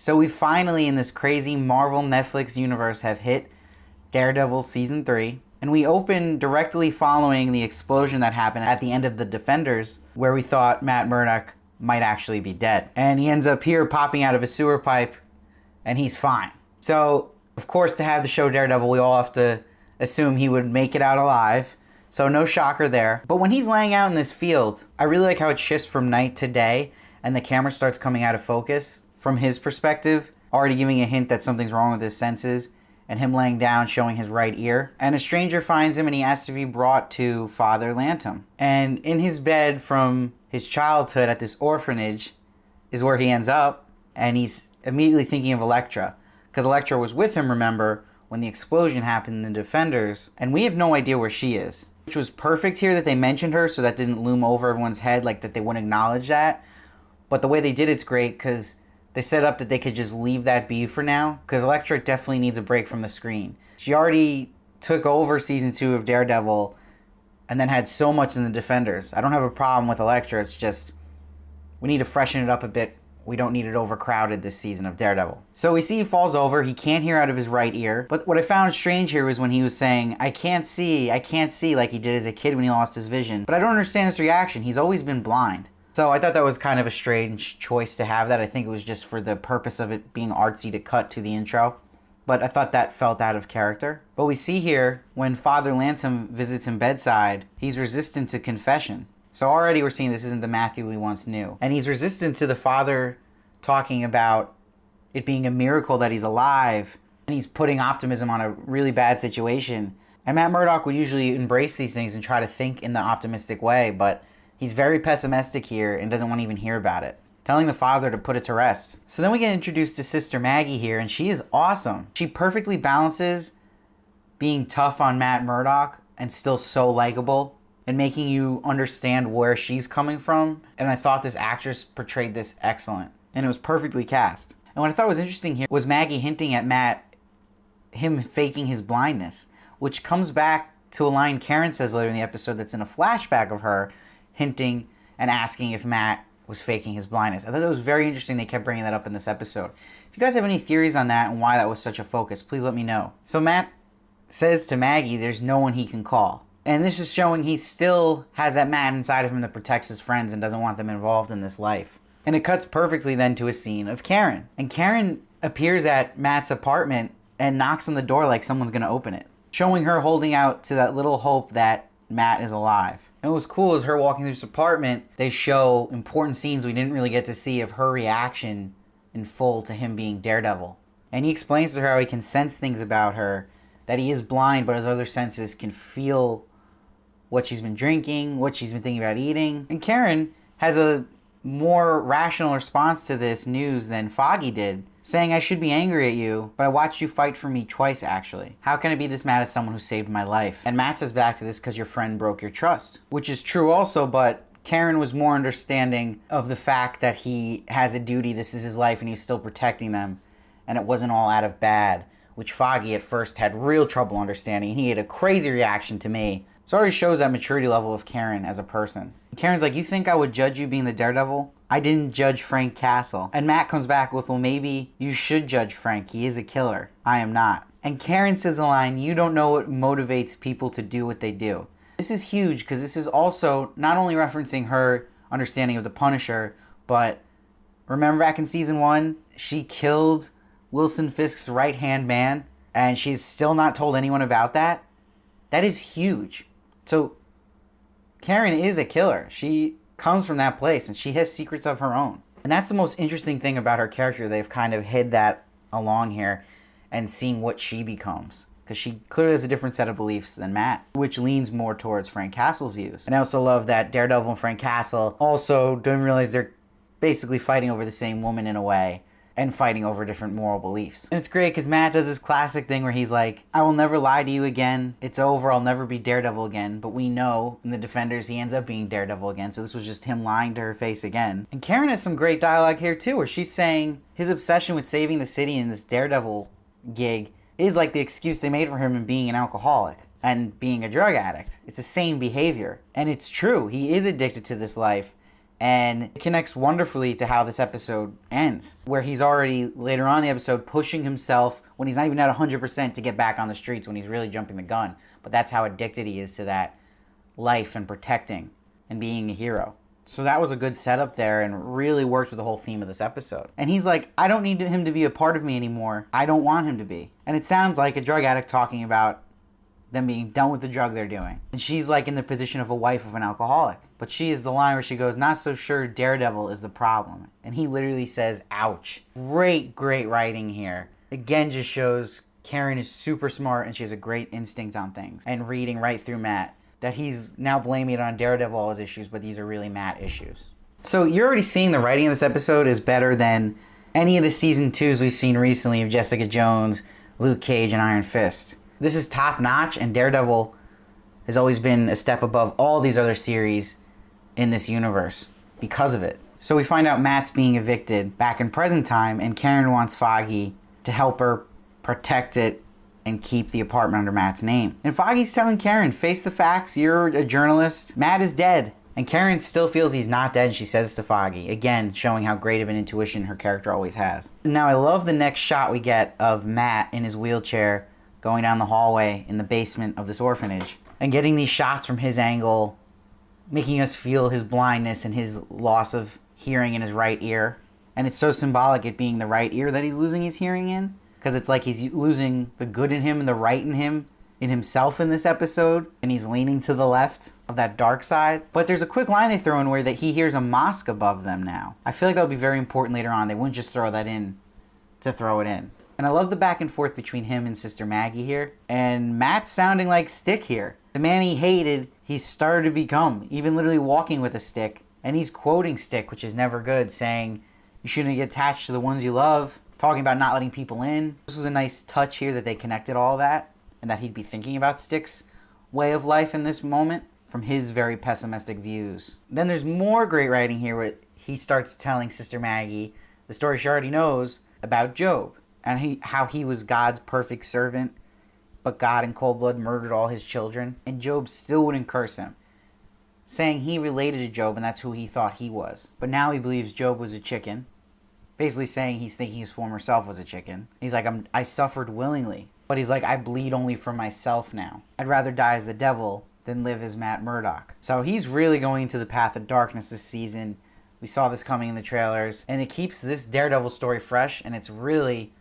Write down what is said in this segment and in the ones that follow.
So we finally, in this crazy Marvel Netflix universe, have hit Daredevil Season 3. And we open directly following the explosion that happened at the end of The Defenders, where we thought Matt Murdock might actually be dead. And he ends up here popping out of a sewer pipe, and he's fine. So, of course, to have the show Daredevil, we all have to assume he would make it out alive. So no shocker there. But when he's laying out in this field, I really like how it shifts from night to day, and the camera starts coming out of focus from his perspective, already giving a hint that something's wrong with his senses, and him laying down showing his right ear. And a stranger finds him and he asks to be brought to Father Lantom. And in his bed from his childhood at this orphanage is where he ends up, and he's immediately thinking of Elektra, because Elektra was with him, remember, when the explosion happened in the Defenders, and we have no idea where she is. Which was perfect here that they mentioned her, so that didn't loom over everyone's head, like that they wouldn't acknowledge that. But the way they did it's great, because they set up that they could just leave that be for now, because Elektra definitely needs a break from the screen. She already took over Season 2 of Daredevil, and then had so much in the Defenders. I don't have a problem with Elektra, it's just, we need to freshen it up a bit. We don't need it overcrowded this season of Daredevil. So we see he falls over, he can't hear out of his right ear. But what I found strange here was when he was saying, I can't see, like he did as a kid when he lost his vision. But I don't understand his reaction, he's always been blind. So I thought that was kind of a strange choice to have that. I think it was just for the purpose of it being artsy to cut to the intro. But I thought that felt out of character. But we see here, when Father Lantom visits him bedside, he's resistant to confession. So already we're seeing this isn't the Matthew we once knew. And he's resistant to the father talking about it being a miracle that he's alive. And he's putting optimism on a really bad situation. And Matt Murdock would usually embrace these things and try to think in the optimistic way, but he's very pessimistic here and doesn't want to even hear about it, telling the father to put it to rest. So then we get introduced to Sister Maggie here, and she is awesome. She perfectly balances being tough on Matt Murdock and still so likable, and making you understand where she's coming from. And I thought this actress portrayed this excellent, and it was perfectly cast. And what I thought was interesting here was Maggie hinting at Matt, him faking his blindness, which comes back to a line Karen says later in the episode that's in a flashback of her hinting and asking if Matt was faking his blindness. I thought that was very interesting they kept bringing that up in this episode. If you guys have any theories on that and why that was such a focus, please let me know. So Matt says to Maggie there's no one he can call. And this is showing he still has that Matt inside of him that protects his friends and doesn't want them involved in this life. And it cuts perfectly then to a scene of Karen. And Karen appears at Matt's apartment and knocks on the door like someone's going to open it, showing her holding out to that little hope that Matt is alive. And what was cool is her walking through this apartment, they show important scenes we didn't really get to see of her reaction in full to him being Daredevil. And he explains to her how he can sense things about her, that he is blind, but his other senses can feel what she's been drinking, what she's been thinking about eating. And Karen has a more rational response to this news than Foggy did, saying, I should be angry at you, but I watched you fight for me twice, actually. How can I be this mad at someone who saved my life? And Matt says back to this because your friend broke your trust, which is true also, but Karen was more understanding of the fact that he has a duty, this is his life, and he's still protecting them, and it wasn't all out of bad, which Foggy at first had real trouble understanding. He had a crazy reaction to me. So it already shows that maturity level of Karen as a person. Karen's like, you think I would judge you being the Daredevil? I didn't judge Frank Castle. And Matt comes back with, well, maybe you should judge Frank. He is a killer. I am not. And Karen says the line, you don't know what motivates people to do what they do. This is huge because this is also not only referencing her understanding of the Punisher, but remember back in season 1, she killed Wilson Fisk's right-hand man, and she's still not told anyone about that? That is huge. So Karen is a killer. She comes from that place, and she has secrets of her own. And that's the most interesting thing about her character. They've kind of hid that along here and seen what she becomes. Because she clearly has a different set of beliefs than Matt, which leans more towards Frank Castle's views. And I also love that Daredevil and Frank Castle also don't realize they're basically fighting over the same woman in a way, and fighting over different moral beliefs. And it's great because Matt does this classic thing where he's like, I will never lie to you again. It's over. I'll never be Daredevil again. But we know in the Defenders he ends up being Daredevil again. So this was just him lying to her face again. And Karen has some great dialogue here too, where she's saying his obsession with saving the city in this Daredevil gig is like the excuse they made for him in being an alcoholic and being a drug addict. It's the same behavior. And it's true. He is addicted to this life. And it connects wonderfully to how this episode ends, where he's already, later on in the episode, pushing himself when he's not even at 100% to get back on the streets, when he's really jumping the gun. But that's how addicted he is to that life and protecting and being a hero. So that was a good setup there and really worked with the whole theme of this episode. And he's like, I don't need him to be a part of me anymore. I don't want him to be. And it sounds like a drug addict talking about them being done with the drug they're doing. And she's like in the position of a wife of an alcoholic. But she is the line where she goes, not so sure Daredevil is the problem. And he literally says, ouch. Great writing here. Again, just shows Karen is super smart and she has a great instinct on things. And reading right through Matt. That he's now blaming it on Daredevil, all his issues, but these are really Matt issues. So you're already seeing the writing of this episode is better than any of the season 2s we've seen recently of Jessica Jones, Luke Cage, and Iron Fist. This is top notch, and Daredevil has always been a step above all these other series in this universe because of it. So we find out Matt's being evicted back in present time, and Karen wants Foggy to help her protect it and keep the apartment under Matt's name. And Foggy's telling Karen, face the facts, you're a journalist, Matt is dead. And Karen still feels he's not dead, and she says to Foggy, again, showing how great of an intuition her character always has. Now I love the next shot we get of Matt in his wheelchair going down the hallway in the basement of this orphanage. And getting these shots from his angle, making us feel his blindness and his loss of hearing in his right ear. And it's so symbolic, it being the right ear that he's losing his hearing in. Because it's like he's losing the good in him and the right in him, in himself in this episode. And he's leaning to the left of that dark side. But there's a quick line they throw in where that he hears a mosque above them now. I feel like that would be very important later on. They wouldn't just throw that in to throw it in. And I love the back and forth between him and Sister Maggie here. And Matt's sounding like Stick here. The man he hated, he's started to become. Even literally walking with a stick. And he's quoting Stick, which is never good, saying, you shouldn't get attached to the ones you love. Talking about not letting people in. This was a nice touch here that they connected all that. And that he'd be thinking about Stick's way of life in this moment from his very pessimistic views. Then there's more great writing here where he starts telling Sister Maggie the story she already knows about Job. And how he was God's perfect servant. But God in cold blood murdered all his children. And Job still wouldn't curse him. Saying he related to Job and that's who he thought he was. But now he believes Job was a chicken. Basically saying he's thinking his former self was a chicken. He's like, I suffered willingly. But he's like, I bleed only for myself now. I'd rather die as the devil than live as Matt Murdock. So he's really going into the path of darkness this season. We saw this coming in the trailers. And it keeps this Daredevil story fresh. And it's really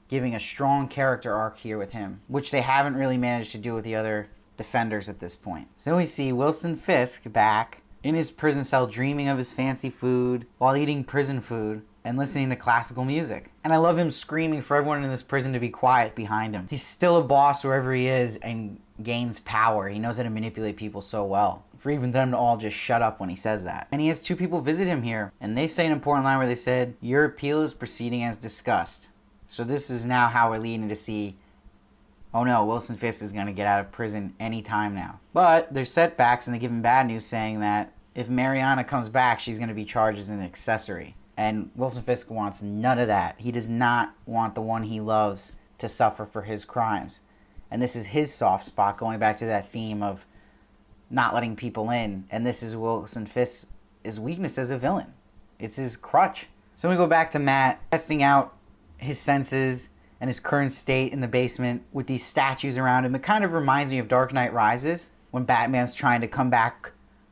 giving a strong character arc here with him. Which they haven't really managed to do with the other Defenders at this point. So we see Wilson Fisk back in his prison cell dreaming of his fancy food while eating prison food and listening to classical music. And I love him screaming for everyone in this prison to be quiet behind him. He's still a boss wherever he is and gains power. He knows how to manipulate people so well. For even them to all just shut up when he says that. And he has 2 people visit him here. And they say an important line where they said, your appeal is proceeding as discussed. So this is now how we're leading to see, oh no, Wilson Fisk is going to get out of prison anytime now. But there's setbacks and they give him bad news saying that if Mariana comes back, she's going to be charged as an accessory. And Wilson Fisk wants none of that. He does not want the one he loves to suffer for his crimes. And this is his soft spot, going back to that theme of not letting people in. And this is Wilson Fisk's weakness as a villain. It's his crutch. So we go back to Matt testing out his senses and his current state in the basement with these statues around him. It kind of reminds me of Dark Knight Rises when Batman's trying to come back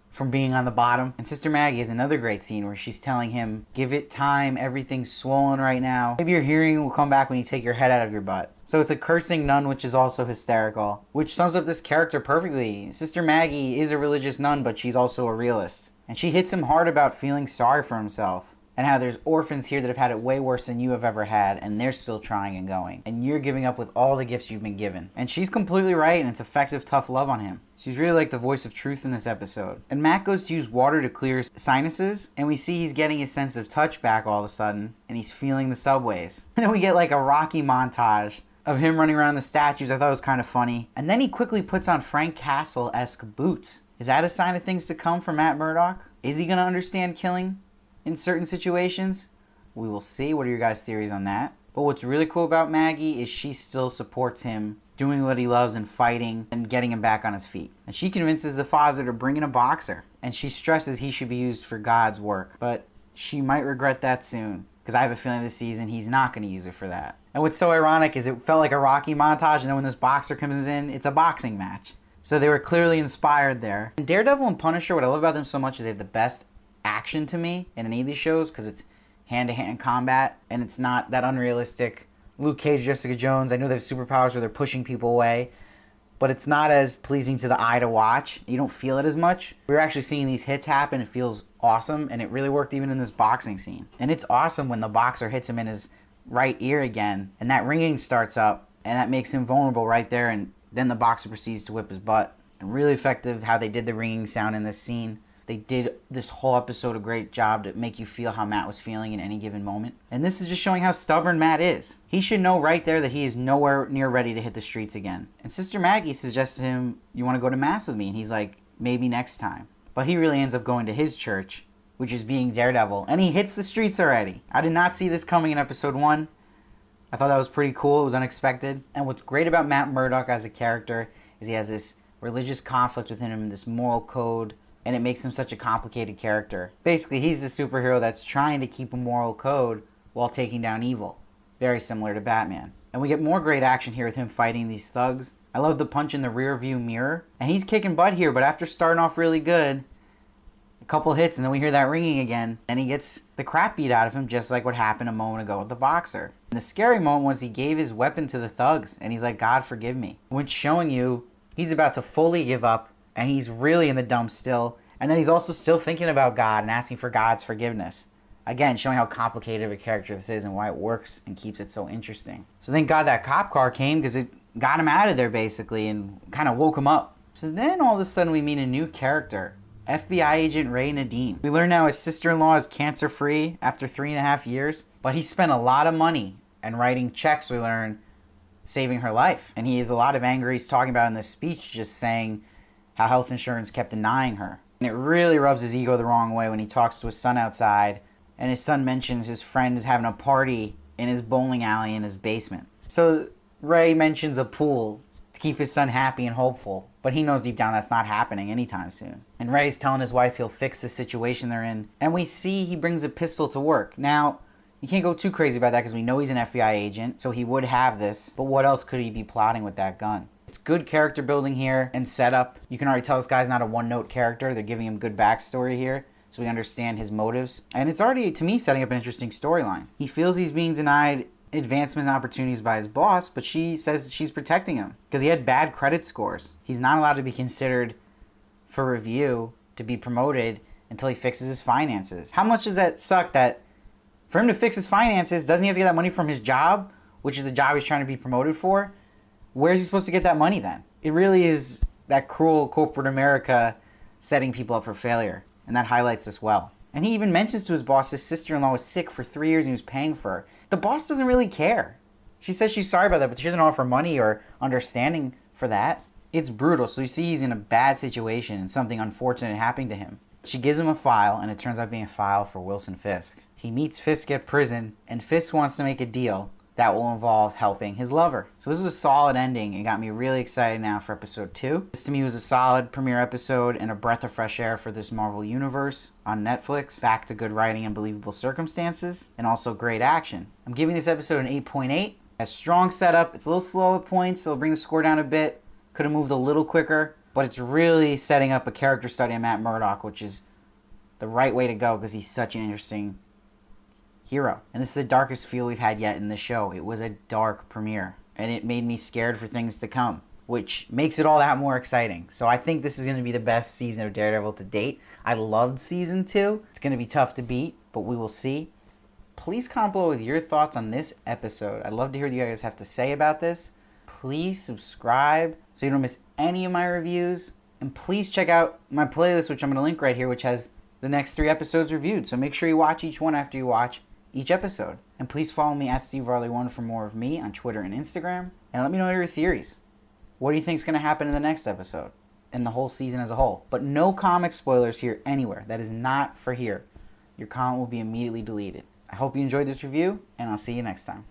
from being on the bottom. And Sister Maggie has another great scene where she's telling him, give it time, everything's swollen right now. Maybe your hearing will come back when you take your head out of your butt. So it's a cursing nun, which is also hysterical, which sums up this character perfectly. Sister Maggie is a religious nun, but she's also a realist. And she hits him hard about feeling sorry for himself. And how there's orphans here that have had it way worse than you have ever had, and they're still trying and going. And you're giving up with all the gifts you've been given. And she's completely right, and it's effective, tough love on him. She's really like the voice of truth in this episode. And Matt goes to use water to clear his sinuses, and we see he's getting his sense of touch back all of a sudden, and he's feeling the subways. And then we get like a Rocky montage of him running around the statues. I thought it was kind of funny. And then he quickly puts on Frank Castle-esque boots. Is that a sign of things to come for Matt Murdock? Is he going to understand killing in certain situations? We will see. What are your guys' theories on that? But what's really cool about Maggie is she still supports him doing what he loves and fighting and getting him back on his feet. And she convinces the father to bring in a boxer. And she stresses he should be used for God's work. But she might regret that soon, because I have a feeling this season he's not going to use it for that. And what's so ironic is it felt like a Rocky montage, and then when this boxer comes in, it's a boxing match. So they were clearly inspired there. And Daredevil and Punisher, what I love about them so much is they have the best action to me in any of these shows, because it's hand-to-hand combat, and it's not that unrealistic Luke Cage, Jessica Jones. I know they have superpowers where they're pushing people away, but it's not as pleasing to the eye to watch. You don't feel it as much. We're actually seeing these hits happen. It feels awesome, and it really worked even in this boxing scene. And it's awesome when the boxer hits him in his right ear again, and that ringing starts up, and that makes him vulnerable right there, and then the boxer proceeds to whip his butt. And really effective how they did the ringing sound in this scene. They did this whole episode a great job to make you feel how Matt was feeling in any given moment. And this is just showing how stubborn Matt is. He should know right there that he is nowhere near ready to hit the streets again. And Sister Maggie suggests to him, you want to go to Mass with me? And he's like, maybe next time. But he really ends up going to his church, which is being Daredevil. And he hits the streets already. I did not see this coming in episode 1. I thought that was pretty cool. It was unexpected. And what's great about Matt Murdock as a character is he has this religious conflict within him, this moral code, and it makes him such a complicated character. Basically, he's the superhero that's trying to keep a moral code while taking down evil. Very similar to Batman. And we get more great action here with him fighting these thugs. I love the punch in the rear view mirror. And he's kicking butt here, but after starting off really good, a couple hits and then we hear that ringing again, and he gets the crap beat out of him, just like what happened a moment ago with the boxer. And the scary moment was he gave his weapon to the thugs, and he's like, God forgive me. Which showing you he's about to fully give up, and he's really in the dumps still. And then he's also still thinking about God and asking for God's forgiveness. Again, showing how complicated of a character this is and why it works and keeps it so interesting. So thank God that cop car came, because it got him out of there basically and kind of woke him up. So then all of a sudden we meet a new character, FBI agent Ray Nadeem. We learn now his sister-in-law is cancer-free after 3.5 years, but he spent a lot of money and writing checks, we learn, saving her life. And he has a lot of anger he's talking about in this speech, just saying how health insurance kept denying her. And it really rubs his ego the wrong way when he talks to his son outside, and his son mentions his friend is having a party in his bowling alley in his basement. So Ray mentions a pool to keep his son happy and hopeful, but he knows deep down that's not happening anytime soon. And Ray's telling his wife he'll fix the situation they're in, and we see he brings a pistol to work. Now, you can't go too crazy about that because we know he's an FBI agent, so he would have this, but what else could he be plotting with that gun? It's good character building here and setup. You can already tell this guy's not a one-note character. They're giving him good backstory here, so we understand his motives. And it's already, to me, setting up an interesting storyline. He feels he's being denied advancement opportunities by his boss, but she says she's protecting him because he had bad credit scores. He's not allowed to be considered for review to be promoted until he fixes his finances. How much does that suck that for him to fix his finances, doesn't he have to get that money from his job, which is the job he's trying to be promoted for? Where's he supposed to get that money then? It really is that cruel corporate America setting people up for failure. And that highlights this well. And he even mentions to his boss his sister-in-law was sick for 3 years and he was paying for her. The boss doesn't really care. She says she's sorry about that, but she doesn't offer money or understanding for that. It's brutal. So you see he's in a bad situation and something unfortunate happening to him. She gives him a file, and it turns out being a file for Wilson Fisk. He meets Fisk at prison, and Fisk wants to make a deal that will involve helping his lover. So this was a solid ending. It got me really excited now for episode 2. This to me was a solid premiere episode and a breath of fresh air for this Marvel Universe on Netflix. Back to good writing and believable circumstances, and also great action. I'm giving this episode an 8.8. Has strong setup. It's a little slow at points, so it'll bring the score down a bit. Could have moved a little quicker, but it's really setting up a character study on Matt Murdock, which is the right way to go because he's such an interesting hero. And this is the darkest feel we've had yet in the show. It was a dark premiere, and it made me scared for things to come, which makes it all that more exciting. So I think this is going to be the best season of Daredevil to date. I loved season 2. It's going to be tough to beat, but we will see. Please comment below with your thoughts on this episode. I'd love to hear what you guys have to say about this. Please subscribe so you don't miss any of my reviews. And please check out my playlist, which I'm going to link right here, which has the next 3 episodes reviewed. So make sure you watch each one after you watch each episode. And please follow me at SteveVarley1 for more of me on Twitter and Instagram. And let me know your theories. What do you think is going to happen in the next episode? And the whole season as a whole. But no comic spoilers here anywhere. That is not for here. Your comment will be immediately deleted. I hope you enjoyed this review, and I'll see you next time.